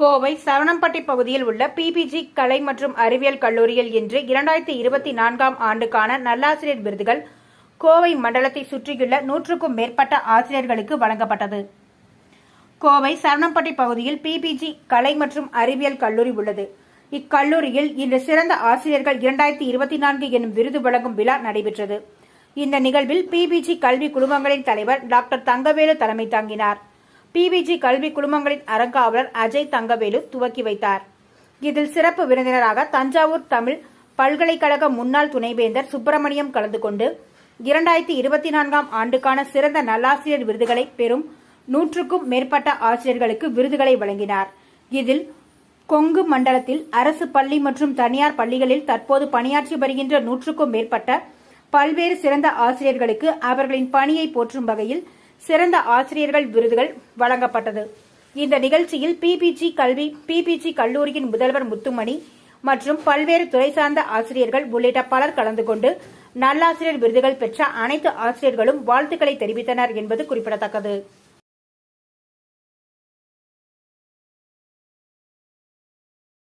கோவை சரவணம்பட்டி பகுதியில் உள்ள பிபிஜி கலை மற்றும் அறிவியல் கல்லூரியில் இன்று 2024ஆம் ஆண்டுக்கான நல்லாசிரியர் விருதுகள் கோவை மண்டலத்தை சுற்றியுள்ள 100க்கும் மேற்பட்ட ஆசிரியர்களுக்கு வழங்கப்பட்டது. கோவை சரவணம்பட்டி பகுதியில் பிபிஜி கலை மற்றும் அறிவியல் கல்லூரி உள்ளது. இக்கல்லூரியில் இன்று சிறந்த ஆசிரியர்கள் 2024 எனும் விருது வழங்கும் விழா நடைபெற்றது. இந்த நிகழ்வில் பிபிஜி கல்வி குழுமங்களின் தலைவர் டாக்டர் தங்கவேலு தலைமை தாங்கினார். பிபிஜி கல்வி குழுமங்களின் அறங்காவலர் அஜய் தங்கவேலு துவக்கி வைத்தார். இதில் சிறப்பு விருந்தினராக தஞ்சாவூர் தமிழ் பல்கலைக்கழக முன்னாள் துணைவேந்தர் சுப்பிரமணியம் கலந்து கொண்டு 2024ஆம் ஆண்டுக்கான சிறந்த நல்லாசிரியர் விருதுகளை பெறும் 100க்கும் மேற்பட்ட ஆசிரியர்களுக்கு விருதுகளை வழங்கினார். இதில் கொங்கு மண்டலத்தில் அரசு பள்ளி மற்றும் தனியார் பள்ளிகளில் தற்போது பணியாற்றி வருகின்ற 100க்கும் மேற்பட்ட பல்வேறு சிறந்த ஆசிரியர்களுக்கு அவர்களின் பணியை போற்றும் வகையில் சிறந்த ஆசிரியர்கள் விருதுகள் வழங்கப்பட்டது. இந்த நிகழ்ச்சியில் பிபிஜி கல்லூரியின் முதல்வர் முத்துமணி மற்றும் பல்வேறு துறை சார்ந்த ஆசிரியர்கள் உள்ளிட்ட பலர் கலந்து கொண்டு நல்லாசிரியர் விருதுகள் பெற்ற அனைத்து ஆசிரியர்களும் வாழ்த்துக்களை தெரிவித்தனர் என்பது குறிப்பிடத்தக்கது.